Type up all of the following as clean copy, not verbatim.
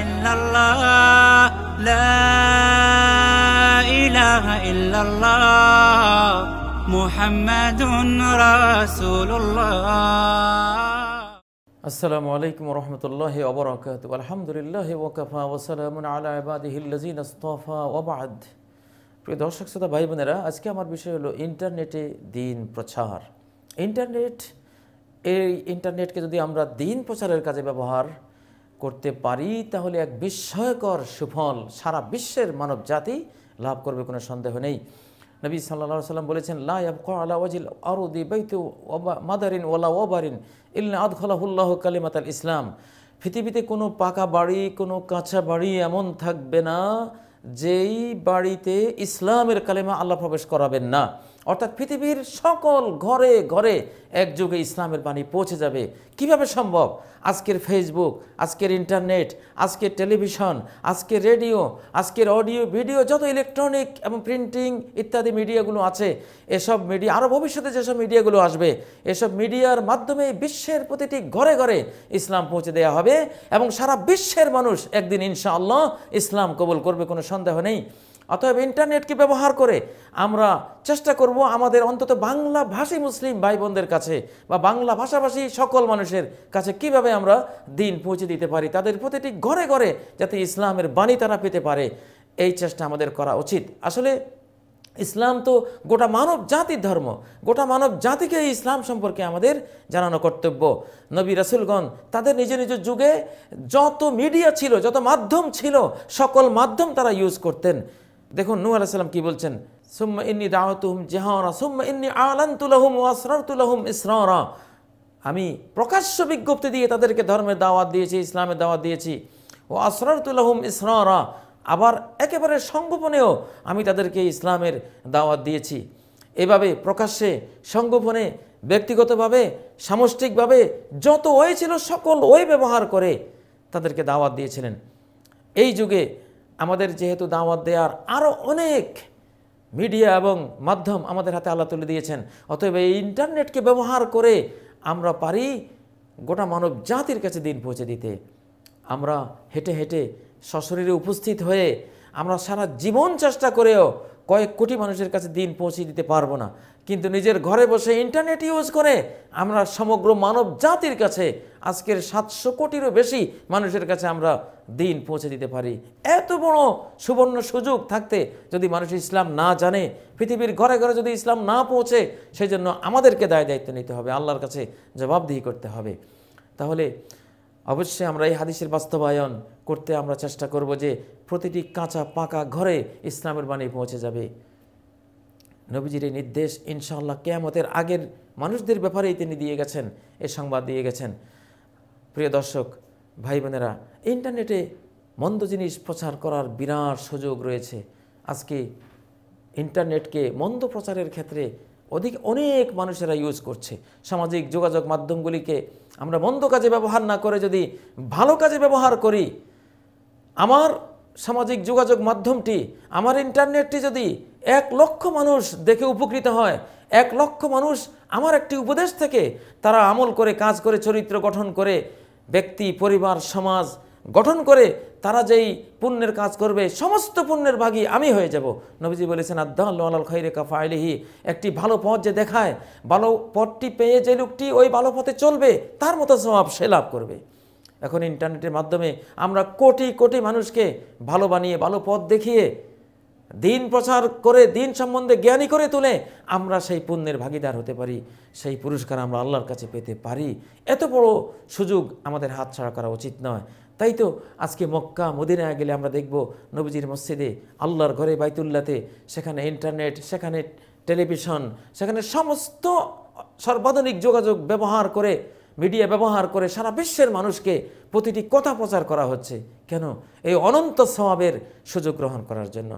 ইল্লাল্লাহ লা ইলাহা ইল্লাল্লাহ মুহাম্মাদুন রাসূলুল্লাহ। আসসালামু আলাইকুম ওয়া রাহমাতুল্লাহি ওয়া বারাকাতুহু। আলহামদুলিল্লাহি ওয়া কাফা ওয়া সালামুন আলা ইবাদিহিল্লাযিনা ইসতাফা ওয়া বা'দ। প্রিয় দর্শক শ্রোতা ভাই বোনেরা, আজকে আমার বিষয় হলো ইন্টারনেটে দ্বীন প্রচার। ইন্টারনেটকে যদি আমরা দ্বীন প্রচারের কাজে ব্যবহার করতে পারি তাহলে এক বিস্ময়কর সুফল সারা বিশ্বের মানব জাতি লাভ করবে, কোনো সন্দেহ নেই। নবী সাল্লাল্লাহু আলাইহি ওয়াসাল্লাম বলেছেন, লা ইয়াবকা আলা ওয়াজিল আরদি বাইতু মাদারিন ওয়ালা ওয়াবারিন ইল্লা আদখালাহুল্লাহু কালিমাতাল ইসলাম। পৃথিবীতে কোনো পাকা বাড়ি, কোনো কাঁচা বাড়ি এমন থাকবে না যেই বাড়িতে ইসলামের কালেমা আল্লাহ প্রবেশ করাবেন না। অর্থাৎ পৃথিবীর সকল ঘরে ঘরে একযোগে ইসলামের বাণী পৌঁছে যাবে। কিভাবে সম্ভব? আজকের ফেসবুক, আজকের ইন্টারনেট, আজকের টেলিভিশন, আজকের রেডিও, আজকের অডিও ভিডিও, যত ইলেকট্রনিক এবং প্রিন্টিং ইত্যাদি মিডিয়াগুলো আছে, এসব মিডিয়া আরও ভবিষ্যতে যেসব মিডিয়াগুলো আসবে, এসব মিডিয়ার মাধ্যমে বিশ্বের প্রতিটি ঘরে ঘরে ইসলাম পৌঁছে দেওয়া হবে এবং সারা বিশ্বের মানুষ একদিন ইনশাআল্লাহ ইসলাম কবুল করবে, কোনো সন্দেহ নেই। অতএব ইন্টারনেটকে ব্যবহার করে আমরা চেষ্টা করব আমাদের অন্তত বাংলা ভাষী মুসলিম ভাই বোনদের কাছে বা বাংলা ভাষাভাষী সকল মানুষের কাছে কিভাবে আমরা দ্বীন পৌঁছে দিতে পারি, তাদের প্রতিটি ঘরে ঘরে যাতে ইসলামের বাণী তারা পেতে পারে, এই চেষ্টা আমাদের করা উচিত। আসলে ইসলাম তো গোটা মানব জাতির ধর্ম, গোটা মানব জাতিকে ইসলাম সম্পর্কে আমাদের জানানো কর্তব্য। নবী রাসূলগণ তাদের নিজ নিজ যুগে যত মিডিয়া ছিল, যত মাধ্যম ছিল, সকল মাধ্যম তারা ইউজ করতেন। দেখুন নূহ আলাইহিস সালাম কি বলছেন, সুম্মা ইন্নী দাওয়াতুহুম জিহারা সুম্মা ইন্নী আ'লানতু লাহুম ওয়া আসরারতু লাহুম ইসরারা। আমি প্রকাশ্য বিজ্ঞপ্তি দিয়ে তাদেরকে ধর্মের দাওয়াত দিয়েছি, ইসলামের দাওয়াত দিয়েছি। ওয়া আসরারতু লাহুম ইসরারা, আবার একেবারে সংগোপনেও আমি তাদেরকে ইসলামের দাওয়াত দিয়েছি। এভাবে প্রকাশ্যে, সংগোপনে, ব্যক্তিগতভাবে, সামষ্টিকভাবে যত ওয়ে ছিল সকল ওয়ে ব্যবহার করে তাদেরকে দাওয়াত দিয়েছিলেন। এই যুগে আমাদের যেহেতু দাওয়াত দেওয়ার আরও অনেক মিডিয়া এবং মাধ্যম আমাদের হাতে আল্লাহ তুলে দিয়েছেন, অতএব এই ইন্টারনেটকে ব্যবহার করে আমরা পারি গোটা মানব জাতির কাছে দ্বীন পৌঁছে দিতে। আমরা হেঁটে হেঁটে সশরীরে উপস্থিত হয়ে আমরা সারা জীবন চেষ্টা করেও কয়েক কোটি মানুষের কাছে দ্বীন পৌঁছে দিতে পারবো না, কিন্তু নিজের ঘরে বসে ইন্টারনেট ইউজ করে আমরা সমগ্র মানব জাতির কাছে, আজকের 700 কোটিরও বেশি মানুষের কাছে আমরা দ্বীন পৌঁছে দিতে পারি। এত বড় সুবর্ণ সুযোগ থাকতে যদি মানুষ ইসলাম না জানে, পৃথিবীর ঘরে ঘরে যদি ইসলাম না পৌঁছে, সেই জন্য আমাদেরকে দায়িত্ব নিতে হবে, আল্লাহর কাছে জবাবদিহি করতে হবে। তাহলে অবশ্যই আমরা এই হাদিসের বাস্তবায়ন করতে আমরা চেষ্টা করব যে প্রতিটি কাঁচা পাকা ঘরে ইসলামের বাণী পৌঁছে যাবে। নবীজির এই নির্দেশ ইনশাআল্লাহ কিয়ামতের আগের মানুষদের ব্যাপারেই তিনি দিয়ে গেছেন, এই সংবাদ দিয়ে গেছেন। প্রিয় দর্শক ভাই বোনেরা, ইন্টারনেটে মন্দ জিনিস প্রচার করার বিরাট সুযোগ রয়েছে। আজকে ইন্টারনেটকে মন্দ প্রচারের ক্ষেত্রে অনেক মানুষেরা ইউজ করছে। সামাজিক যোগাযোগ মাধ্যমগুলিকে আমরা মন্দ কাজে ব্যবহার না করে যদি ভালো কাজে ব্যবহার করি, আমার সামাজিক যোগাযোগ মাধ্যমটি, আমার ইন্টারনেটটি যদি 1 লক্ষ মানুষ দেখে উপকৃত হয়, 1 লক্ষ মানুষ আমার একটি উপদেশ থেকে তারা আমল করে, কাজ করে, চরিত্র গঠন করে, ব্যক্তি, পরিবার, সমাজ গঠন করে তারা যেই পুণ্যের কাজ করবে, সমস্ত পুণ্যের ভাগী আমি হয়ে যাব। নবীজি বলেছেন, আদ-দাল্লু আলাল খায়রি কাফাইলিহি, একটি ভালো পথ যে দেখায়, ভালো পথটি পেয়ে যে লোকটি ওই ভালো পথে চলবে, তার মতো সওয়াব সে লাভ করবে। এখন ইন্টারনেটের মাধ্যমে আমরা কোটি কোটি মানুষকে ভালো বানিয়ে, ভালো পথ দেখিয়ে, দ্বীন প্রচার করে, দ্বীন সম্বন্ধে জ্ঞানী করে তুলে আমরা সেই পুণ্যের ভাগীদার হতে পারি, সেই পুরস্কার আমরা আল্লাহর কাছে পেতে পারি। এত বড় সুযোগ আমাদের হাতছাড়া করা উচিত নয়। তাই তো আজকে মক্কা মদিনায় গেলে আমরা দেখব নবীজির মসজিদে, আল্লাহর ঘরে বাইতুল্লাতে, সেখানে ইন্টারনেট, সেখানে টেলিভিশন, সেখানে সমস্ত সর্বাধুনিক যোগাযোগ ব্যবহার করে, মিডিয়া ব্যবহার করে সারা বিশ্বের মানুষকে প্রতিটি কথা প্রচার করা হচ্ছে। কেন? এই অনন্ত সওয়াবের সুযোগ গ্রহণ করার জন্য।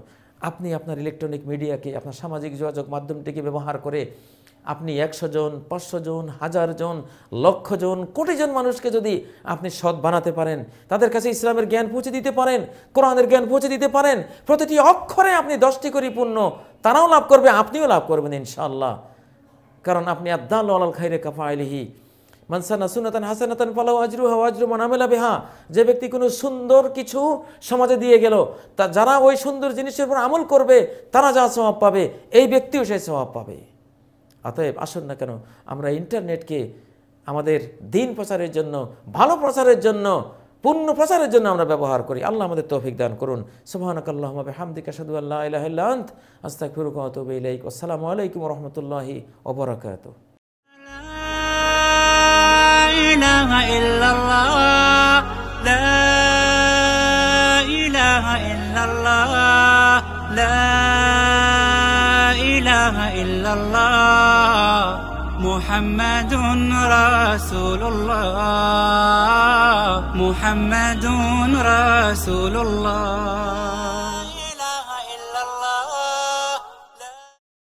আপনি আপনার ইলেকট্রনিক মিডিয়াকে, আপনার সামাজিক যোগাযোগ মাধ্যমটিকে ব্যবহার করে আপনি 100 জন, 500 জন, 1000 জন, লক্ষ জন, কোটি জন মানুষকে যদি আপনি সৎ বানাতে পারেন, তাদের কাছে ইসলামের জ্ঞান পৌঁছে দিতে পারেন, কোরআনের জ্ঞান পৌঁছে দিতে পারেন, প্রতিটি অক্ষরে আপনি 10টি করে পুণ্য তারাও লাভ করবে, আপনিও লাভ করবেন ইনশাআল্লাহ। কারণ আপনি আদ-দাল্লু আলাল খায়রি কাফাইলিহি, মান সান্না সুন্নাতান হাসানাতান ফালাহু আজরুহা ওয়া আজরু মান আমিলা বিহা। যে ব্যক্তি কোনো সুন্দর কিছু সমাজে দিয়ে গেল, তা যারা ওই সুন্দর জিনিসের উপর আমল করবে তারা যা সওয়াব পাবে, এই ব্যক্তিও সেই সওয়াব পাবে। অতএব আসুন না কেন আমরা ইন্টারনেটকে আমাদের দ্বীন প্রচারের জন্য, ভালো প্রচারের জন্য, পূর্ণ প্রচারের জন্য আমরা ব্যবহার করি। আল্লাহ আমাদের তৌফিক দান করুন। সুবহানাকাল্লাহুম্মা বিহামদিকা আশহাদু আল্লা ইলাহা ইল্লা আনতা আস্তাগফিরুকা ওয়া আতুবু ইলাইক। আসসালামু আলাইকুম ওয়া রাহমাতুল্লাহি ওয়া বারাকাতুহু। إله إلا الله لا إله إلا الله لا إله إلا الله محمد رسول الله محمد رسول الله